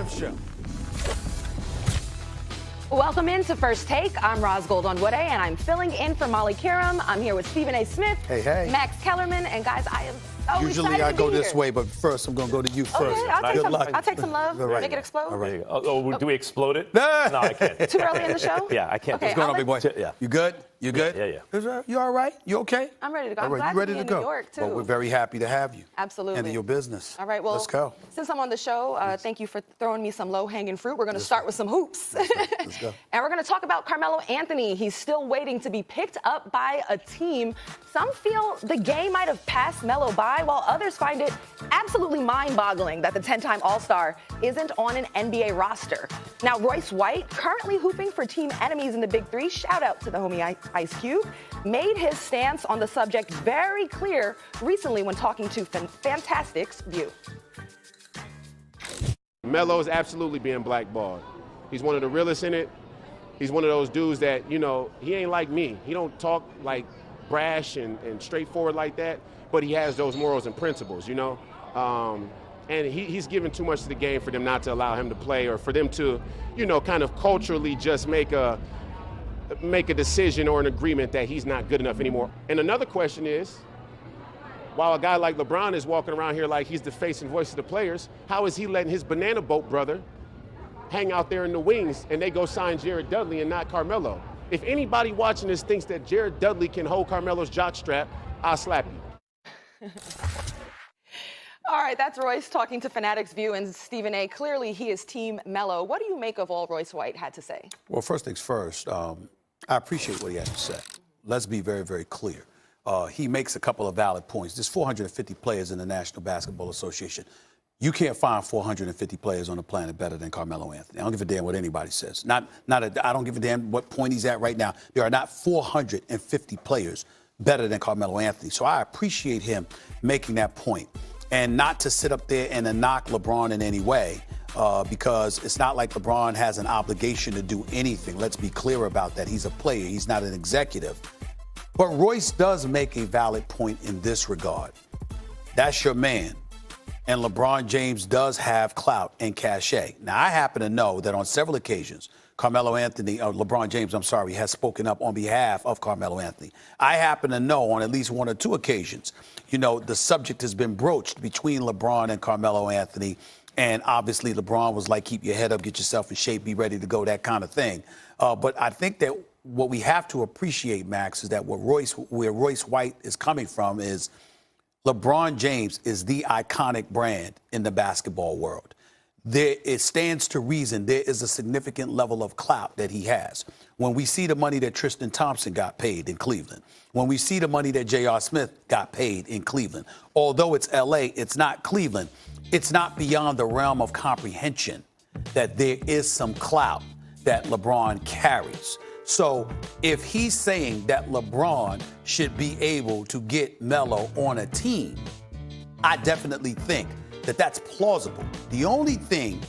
Smith Show. Welcome into First Take. I'm Roz Goldon-Woode, and I'm filling in for Molly Kiram. I'm here with Stephen A. Smith, Hey. Max Kellerman, and guys, I am so Usually excited I to go be this here. way, but first I'm going to go to you first. Okay, I'll take some love. All right. Make it explode. All right. Do we explode it? No, I can't. Too early in the show? Yeah, I can't. Okay, What's going on, big boy? Yeah. You good? You good? Yeah. You all right? You okay? I'm ready to go. All I'm right. glad You ready to be to in go? New York, too. Well, we're very happy to have you. Absolutely. And your business. All right, well, let's go. Since I'm on the show, thank you for throwing me some low-hanging fruit. We're going to start with some hoops. Let's go. And we're going to talk about Carmelo Anthony. He's still waiting to be picked up by a team. Some feel the game might have passed Melo by, while others find it absolutely mind-boggling that the 10-time All-Star isn't on an NBA roster. Now, Royce White, currently hooping for team enemies in the Big Three, shout out to the homie Ice Cube, made his stance on the subject very clear recently when talking to Fantastic's View. Melo is absolutely being blackballed. He's one of the realest in it. He's one of those dudes that, he ain't like me. He don't talk like brash and straightforward like that, but he has those morals and principles, and he's given too much to the game for them not to allow him to play, or for them to, kind of culturally just make a decision or an agreement that he's not good enough anymore. And another question is, while a guy like LeBron is walking around here like he's the face and voice of the players, how is he letting his banana boat brother hang out there in the wings and they go sign Jared Dudley and not Carmelo? If anybody watching this thinks that Jared Dudley can hold Carmelo's jockstrap, I'll slap you. All right, that's Royce talking to Fanatics View, and Stephen A. Clearly, he is Team Melo. What do you make of all Royce White had to say? Well, first things first, I appreciate what he had to say. Let's be very, very clear. He makes a couple of valid points. There's 450 players in the National Basketball Association. You can't find 450 players on the planet better than Carmelo Anthony. I don't give a damn what anybody says. I don't give a damn what point he's at right now. There are not 450 players better than Carmelo Anthony. So I appreciate him making that point. And not to sit up there and knock LeBron in any way, because it's not like LeBron has an obligation to do anything. Let's be clear about that. He's a player. He's not an executive. But Royce does make a valid point in this regard. That's your man. And LeBron James does have clout and cachet. Now, I happen to know that on several occasions, LeBron James, has spoken up on behalf of Carmelo Anthony. I happen to know on at least one or two occasions, the subject has been broached between LeBron and Carmelo Anthony. And obviously, LeBron was like, keep your head up, get yourself in shape, be ready to go, that kind of thing. But I think that what we have to appreciate, Max, is that where Royce White is coming from is LeBron James is the iconic brand in the basketball world. It stands to reason there is a significant level of clout that he has. When we see the money that Tristan Thompson got paid in Cleveland, when we see the money that J.R. Smith got paid in Cleveland, although it's L.A., it's not Cleveland, it's not beyond the realm of comprehension that there is some clout that LeBron carries. So if he's saying that LeBron should be able to get Melo on a team, I definitely think that that's plausible. The only thing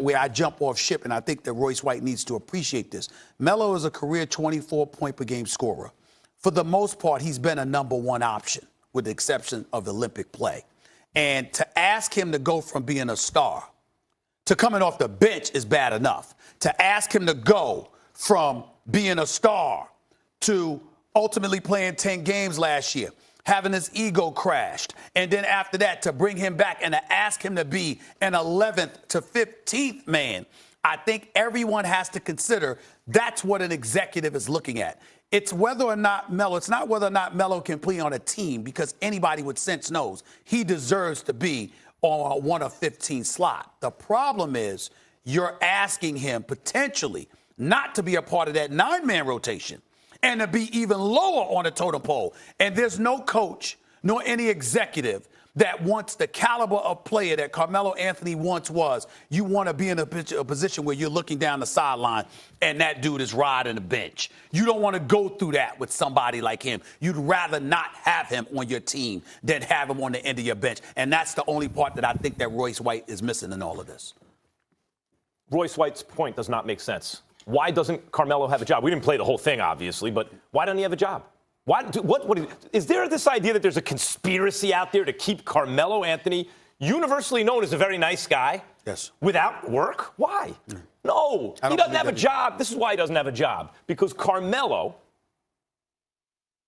where I jump off ship, and I think that Royce White needs to appreciate this, Melo is a career 24-point-per-game scorer. For the most part, he's been a number one option, with the exception of Olympic play. And to ask him to go from being a star to coming off the bench is bad enough. To ask him to go from being a star to ultimately playing 10 games last year, having his ego crashed, and then after that to bring him back and to ask him to be an 11th to 15th man, I think everyone has to consider that's what an executive is looking at. It's not whether or not Melo can play on a team, because anybody with sense knows he deserves to be on a 1 of 15 slot. The problem is you're asking him potentially not to be a part of that 9-man rotation and to be even lower on the totem pole. And there's no coach nor any executive that wants the caliber of player that Carmelo Anthony once was. You want to be in a position where you're looking down the sideline and that dude is riding the bench. You don't want to go through that with somebody like him. You'd rather not have him on your team than have him on the end of your bench. And that's the only part that I think that Royce White is missing in all of this. Royce White's point does not make sense. Why doesn't Carmelo have a job? We didn't play the whole thing, obviously, but why doesn't he have a job? Is there this idea that there's a conspiracy out there to keep Carmelo Anthony, universally known as a very nice guy, Yes. Without work? Why? No, he doesn't have a job. This is why he doesn't have a job. Because Carmelo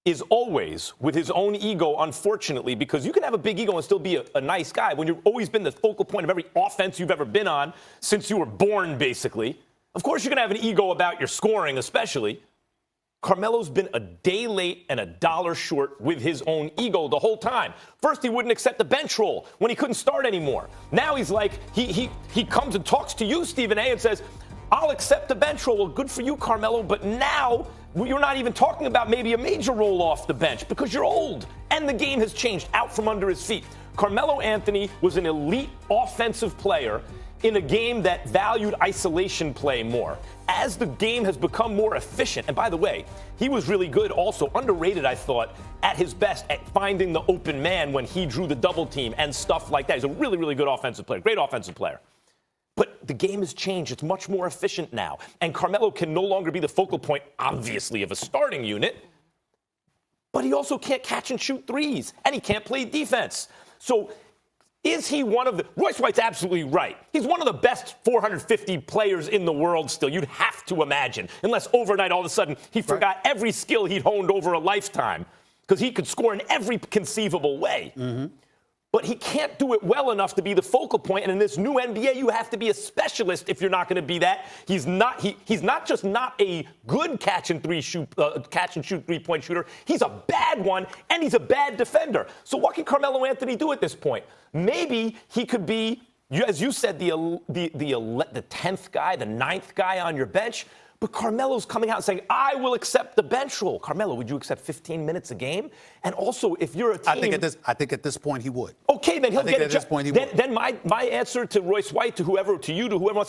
is always with his own ego, unfortunately, because you can have a big ego and still be a nice guy when you've always been the focal point of every offense you've ever been on since you were born, basically. Of course, you're going to have an ego about your scoring, especially. Carmelo's been a day late and a dollar short with his own ego the whole time. First, he wouldn't accept the bench role when he couldn't start anymore. Now he's like, he comes and talks to you, Stephen A., and says, I'll accept the bench role. Well, good for you, Carmelo, but now you're not even talking about maybe a major role off the bench because you're old and the game has changed out from under his feet. Carmelo Anthony was an elite offensive player in a game that valued isolation play more. As the game has become more efficient, and by the way, he was really good also, underrated, I thought, at his best at finding the open man when he drew the double team and stuff like that. He's a really, really good offensive player, great offensive player. But the game has changed. It's much more efficient now. And Carmelo can no longer be the focal point, obviously, of a starting unit. But he also can't catch and shoot threes. And he can't play defense. So is he one of the... Royce White's absolutely right. He's one of the best 450 players in the world still. You'd have to imagine. Unless overnight, all of a sudden, he forgot every skill he'd honed over a lifetime. Because he could score in every conceivable way. Mm-hmm. But he can't do it well enough to be the focal point. And in this new NBA, you have to be a specialist if you're not going to be that. He's not just not a good catch and shoot 3-point shooter. He's a bad one, and he's a bad defender. So what can Carmelo Anthony do at this point? Maybe he could be, as you said, the 10th guy, the 9th guy on your bench. But Carmelo's coming out and saying, I will accept the bench role. Carmelo, would you accept 15 minutes a game? And also, if you're a team... I think at this point he would. Okay, then he'll get a job. At this point he would. Then my answer to Royce White, to whoever wants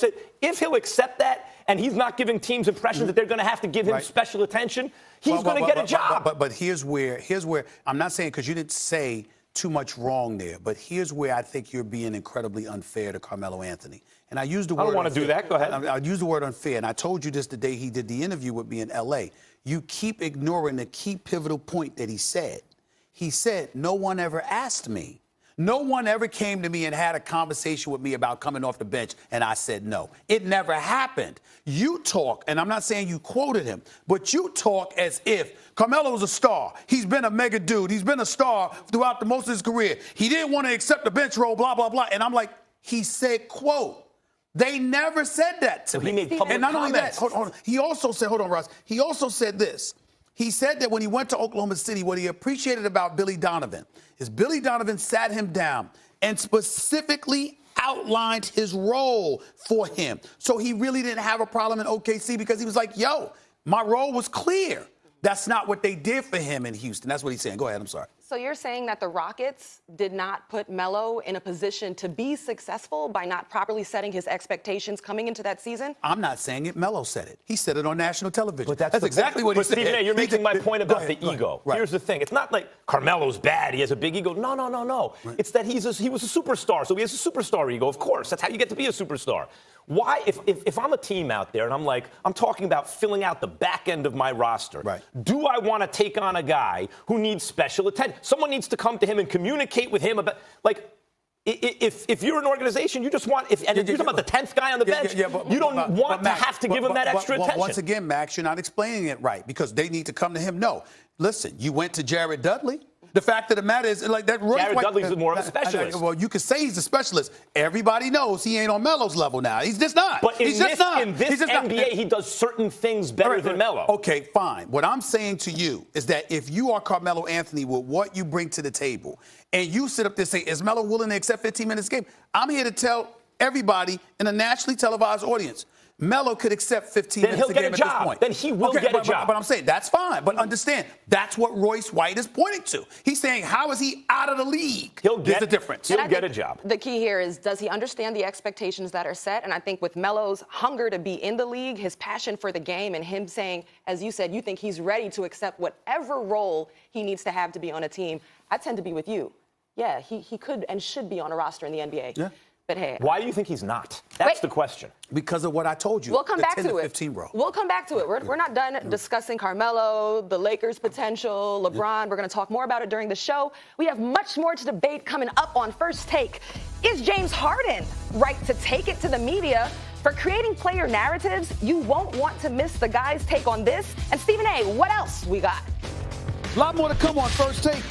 to say, if he'll accept that and he's not giving teams impressions that they're going to have to give him special attention, he's going to get a job. But here's where I'm not saying, because you didn't say too much wrong there, but here's where I think you're being incredibly unfair to Carmelo Anthony. And I used the word I don't want to do that. Go ahead. I use the word unfair, and I told you this the day he did the interview with me in L.A. You keep ignoring the key pivotal point that he said. He said, no one ever asked me. No one ever came to me and had a conversation with me about coming off the bench, and I said no. It never happened. You talk, and I'm not saying you quoted him, but you talk as if Carmelo's a star. He's been a mega dude. He's been a star throughout the most of his career. He didn't want to accept the bench role, blah, blah, blah. And I'm like, he said, quote. They never said that to me. He made public and not comments. only that, hold on. He also said, hold on, Ross. He also said this. He said that when he went to Oklahoma City, what he appreciated about Billy Donovan is Billy Donovan sat him down and specifically outlined his role for him. So he really didn't have a problem in OKC because he was like, yo, my role was clear. That's not what they did for him in Houston. That's what he's saying. Go ahead. I'm sorry. So you're saying that the Rockets did not put Melo in a position to be successful by not properly setting his expectations coming into that season? I'm not saying it. Melo said it. He said it on national television. But that's exactly what he said. Stephen A., you're making my point about the ego. Right. Here's the thing. It's not like Carmelo's bad. He has a big ego. No. Right. It's that he was a superstar, so he has a superstar ego. Of course, that's how you get to be a superstar. Why, if I'm a team out there and I'm talking about filling out the back end of my roster, right. Do I want to take on a guy who needs special attention? Someone needs to come to him and communicate with him about, like, if you're an organization, you just want, you're talking about the 10th guy on the bench, you don't want to have to give him that extra attention. Once again, Max, you're not explaining it right because they need to come to him. No, listen, you went to Jared Dudley. The fact of the matter is, like that. Jared Dudley's more of a specialist. Well, you could say he's a specialist. Everybody knows he ain't on Melo's level now. He's just not. But in this NBA, he does certain things better than Melo. Okay, fine. What I'm saying to you is that if you are Carmelo Anthony with what you bring to the table, and you sit up there and say, is Melo willing to accept 15 minutes a game? I'm here to tell everybody in a nationally televised audience, Melo could accept 15 minutes a game at this point. Then he will get a job. But I'm saying that's fine. But understand, that's what Royce White is pointing to. He's saying, how is he out of the league? There's a difference. He'll get a job. The key here is, does he understand the expectations that are set? And I think with Melo's hunger to be in the league, his passion for the game, and him saying, as you said, you think he's ready to accept whatever role he needs to have to be on a team, I tend to be with you. Yeah, he could and should be on a roster in the NBA. Yeah. at hand. Why do you think he's not? That's the question. Because of what I told you. We'll come back 10 to it. 15 row. We'll come back to it. We're not done discussing Carmelo, the Lakers' potential, LeBron. We're going to talk more about it during the show. We have much more to debate coming up on First Take. Is James Harden right to take it to the media for creating player narratives? You won't want to miss the guy's take on this. And Stephen A., what else we got? A lot more to come on First Take.